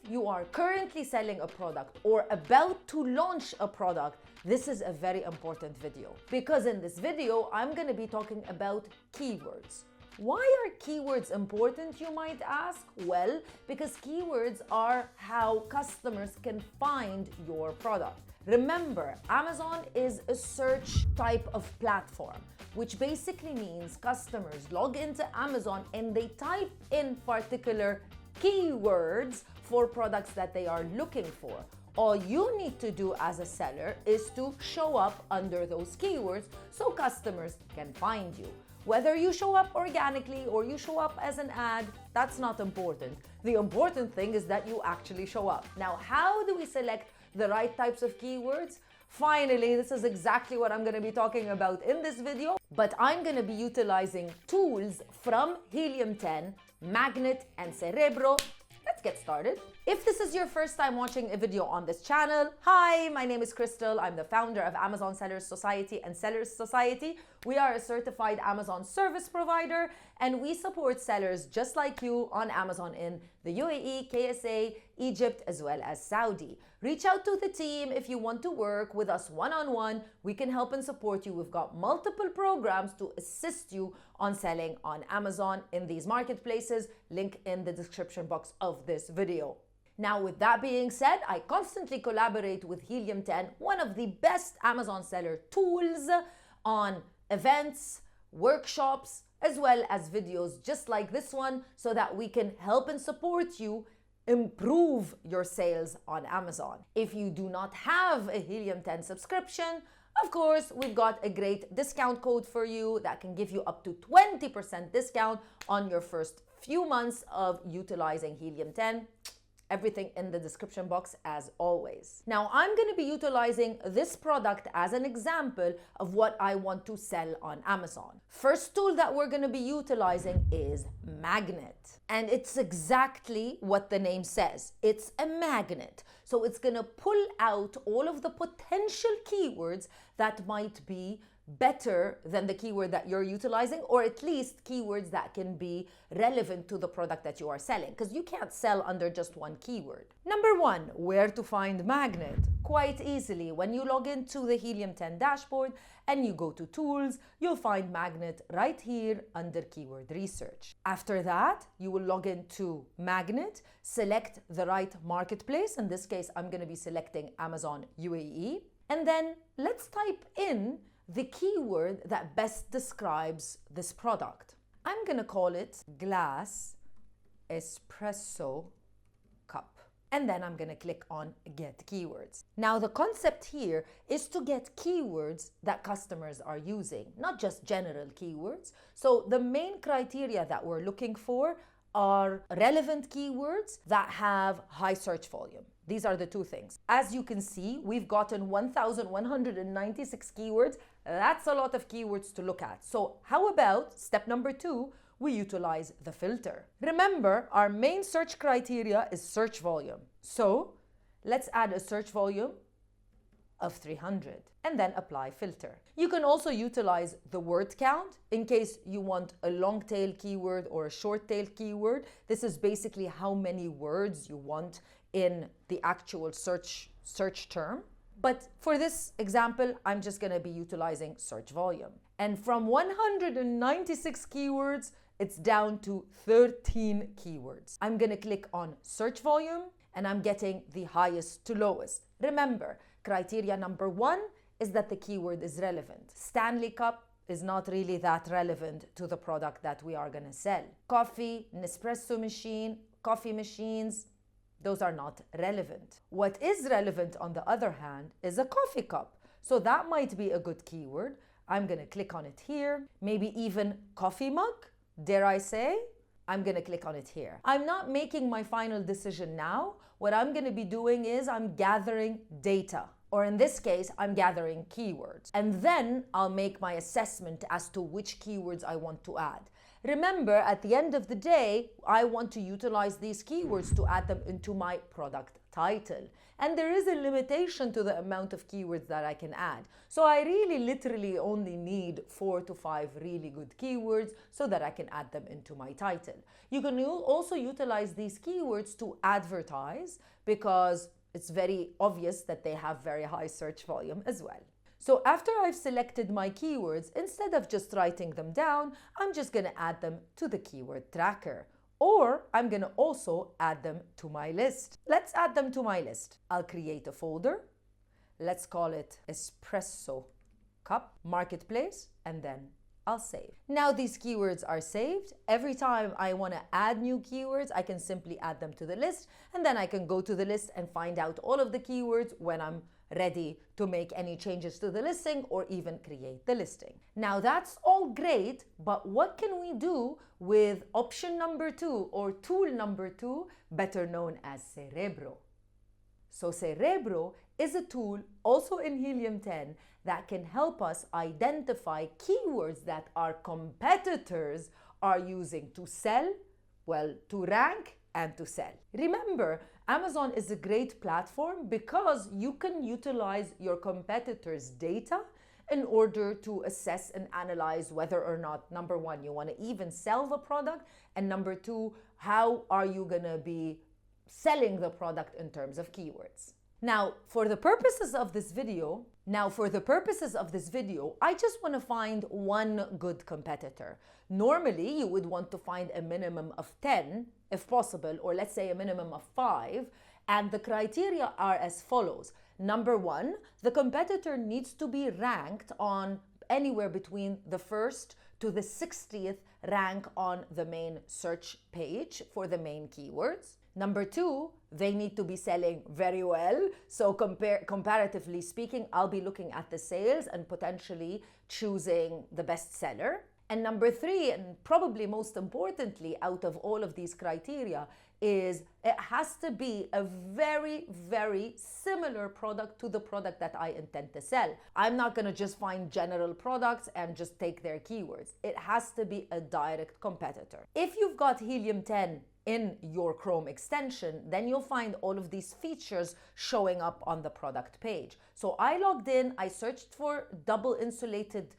you are currently selling a product or about to launch a product, this is a very important video. Because in this video, I'm going to be talking about keywords. Why are keywords important, you might ask? Well, because keywords are how customers can find your product. Remember, Amazon is a search type of platform, which basically means customers log into Amazon and they type in particular keywords for products that they are looking for. All you need to do as a seller is to show up under those keywords so customers can find you. Whether you show up organically or you show up as an ad, that's not important. The important thing is that you actually show up. Now, how do we select the right types of keywords? Finally, this is exactly what I'm going to be talking about in this video, but I'm going to be utilizing tools from Helium 10, Magnet, and Cerebro. Let's get started. If this is your first time watching a video on this channel, hi, my name is Crystal. I'm the founder of Amazon Sellers Society and Sellers Society. We are a certified Amazon service provider, and we support sellers just like you on Amazon in the UAE, KSA, Egypt, as well as Saudi. Reach out to the team if you want to work with us one-on-one. We can help and support you. We've got multiple programs to assist you on selling on Amazon in these marketplaces. Link in the description box of this video. Now, with that being said, I constantly collaborate with Helium 10, one of the best Amazon seller tools, on events, workshops, as well as videos just like this one, so that we can help and support you improve your sales on Amazon. If you do not have a Helium 10 subscription, of course, we've got a great discount code for you that can give you up to 20% discount on your first few months of utilizing Helium 10. Everything in the description box as always. Now, I'm going to be utilizing this product as an example of what I want to sell on Amazon. First tool that we're going to be utilizing is Magnet. And it's exactly what the name says. It's a magnet. So it's going to pull out all of the potential keywords that might be better than the keyword that you're utilizing, or at least keywords that can be relevant to the product that you are selling, because you can't sell under just one keyword. Number one, where to find Magnet? Quite easily. When you log into the Helium 10 dashboard and you go to tools, you'll find Magnet right here under keyword research. After that, you will log into Magnet, select the right marketplace. In this case, I'm going to be selecting Amazon UAE. And then let's type in the keyword that best describes this product. I'm going to call it glass espresso cup. And then I'm going to click on get keywords. Now, the concept here is to get keywords that customers are using, not just general keywords. So the main criteria that we're looking for are relevant keywords that have high search volume. These are the two things. As you can see, we've gotten 1,196 keywords. That's a lot of keywords to look at. So how about step number 2, we utilize the filter. Remember, our main search criteria is search volume. So let's add a search volume of 300 and then apply filter. You can also utilize the word count in case you want a long tail keyword or a short tail keyword. This is basically how many words you want in the actual search term. But for this example, I'm just going to be utilizing search volume. And from 196 keywords, it's down to 13 keywords. I'm going to click on search volume and I'm getting the highest to lowest. Remember, criteria number 1 is that the keyword is relevant. Stanley Cup is not really that relevant to the product that we are going to sell. Coffee, Nespresso machine, coffee machines, those are not relevant. What is relevant, on the other hand, is a coffee cup. So that might be a good keyword. I'm going to click on it here. Maybe even coffee mug, dare I say? I'm going to click on it here. I'm not making my final decision now. What I'm going to be doing is I'm gathering data. Or in this case, I'm gathering keywords. And then I'll make my assessment as to which keywords I want to add. Remember, at the end of the day, I want to utilize these keywords to add them into my product title. And there is a limitation to the amount of keywords that I can add. So I really literally only need 4 to 5 really good keywords so that I can add them into my title. You can also utilize these keywords to advertise because it's very obvious that they have very high search volume as well. So after I've selected my keywords, instead of just writing them down, I'm just going to add them to the keyword tracker. Or I'm going to also add them to my list. Let's add them to my list. I'll create a folder. Let's call it Espresso Cup Marketplace, and then I'll save. Now these keywords are saved. Every time I want to add new keywords, I can simply add them to the list, and then I can go to the list and find out all of the keywords when I'm ready to make any changes to the listing or even create the listing. Now that's all great, but what can we do with option number 2 or tool number 2, better known as Cerebro? So Cerebro is a tool also in Helium 10 that can help us identify keywords that our competitors are using to sell, well, to rank and to sell. Remember, Amazon is a great platform because you can utilize your competitors' data in order to assess and analyze whether or not, number one, you want to even sell the product, and number two, how are you going to be selling the product in terms of keywords. Now, for the purposes of this video, I just want to find one good competitor. Normally, you would want to find a minimum of 10, if possible, or let's say a minimum of 5. And the criteria are as follows. Number one, the competitor needs to be ranked on anywhere between the 1st to the 60th rank on the main search page for the main keywords. Number two, they need to be selling very well. So comparatively speaking, I'll be looking at the sales and potentially choosing the best seller. And number three, and probably most importantly out of all of these criteria, is it has to be a very, very similar product to the product that I intend to sell. I'm not going to just find general products and just take their keywords. It has to be a direct competitor. If you've got Helium 10 in your Chrome extension, then you'll find all of these features showing up on the product page. So I logged in, I searched for double insulated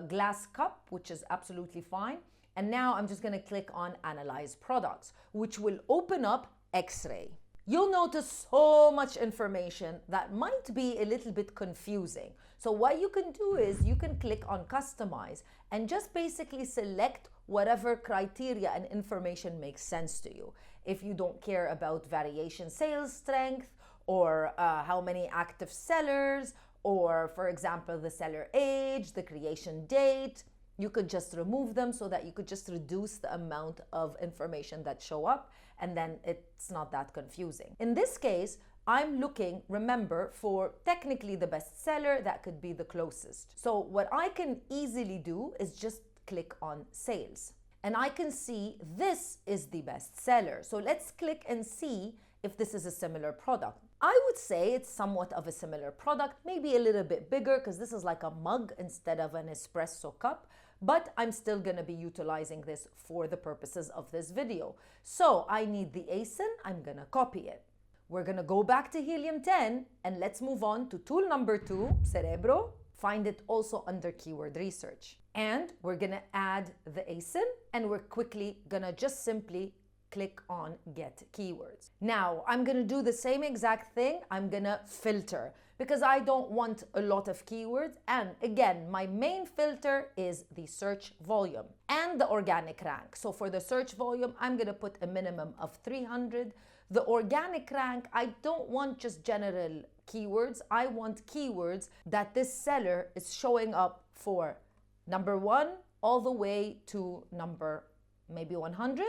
glass cup, which is absolutely fine. And now I'm just going to click on Analyze Products, which will open up X-ray. You'll notice so much information that might be a little bit confusing. So what you can do is you can click on Customize and just basically select whatever criteria and information makes sense to you. If you don't care about variation sales strength or how many active sellers, or for example, the seller age, the creation date, you could just remove them so that you could just reduce the amount of information that show up, and then it's not that confusing. In this case, I'm looking, remember, for technically the best seller that could be the closest. So what I can easily do is just click on sales, and I can see this is the best seller. So let's click and see if this is a similar product. I would say it's somewhat of a similar product, maybe a little bit bigger because this is like a mug instead of an espresso cup, but I'm still going to be utilizing this for the purposes of this video. So I need the ASIN, I'm going to copy it. We're going to go back to Helium 10 and let's move on to tool number 2, Cerebro. Find it also under keyword research. And we're going to add the ASIN, and we're quickly going to just simply click on Get Keywords. Now, I'm going to do the same exact thing. I'm going to filter because I don't want a lot of keywords. And again, my main filter is the search volume and the organic rank. So for the search volume, I'm going to put a minimum of 300. The organic rank, I don't want just general keywords. I want keywords that this seller is showing up for number 1 all the way to number maybe 100.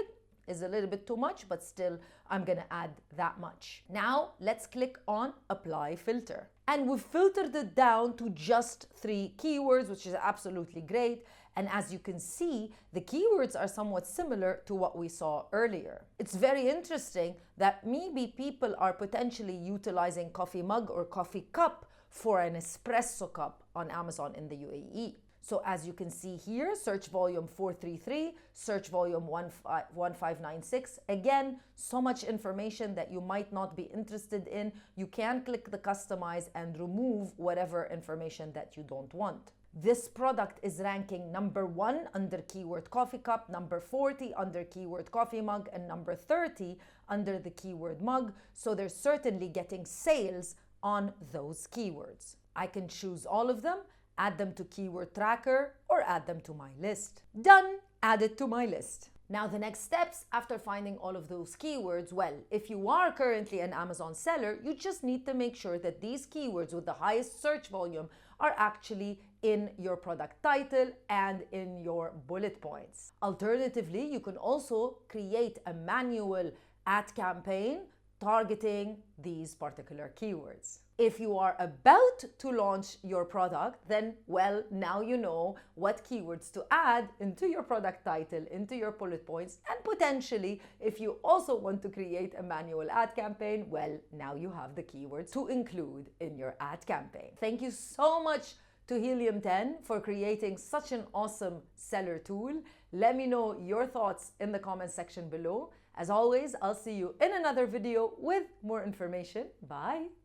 Is a little bit too much, but still I'm going to add that much. Now let's click on Apply Filter. And we've filtered it down to just 3 keywords, which is absolutely great. And as you can see, the keywords are somewhat similar to what we saw earlier. It's very interesting that maybe people are potentially utilizing coffee mug or coffee cup for an espresso cup on Amazon in the UAE. So as you can see here, search volume 433, search volume 1596. Again, so much information that you might not be interested in. You can click the customize and remove whatever information that you don't want. This product is ranking number 1 under keyword coffee cup, number 40 under keyword coffee mug, and number 30 under the keyword mug. So they're certainly getting sales on those keywords. I can choose all of them, add them to keyword tracker, or add them to my list. Done, added to my list. Now the next steps after finding all of those keywords, well, if you are currently an Amazon seller, you just need to make sure that these keywords with the highest search volume are actually in your product title and in your bullet points. Alternatively, you can also create a manual ad campaign targeting these particular keywords. If you are about to launch your product, then, well, now you know what keywords to add into your product title, into your bullet points, and potentially, if you also want to create a manual ad campaign, well, now you have the keywords to include in your ad campaign. Thank you so much to Helium 10 for creating such an awesome seller tool. Let me know your thoughts in the comment section below. As always, I'll see you in another video with more information. Bye.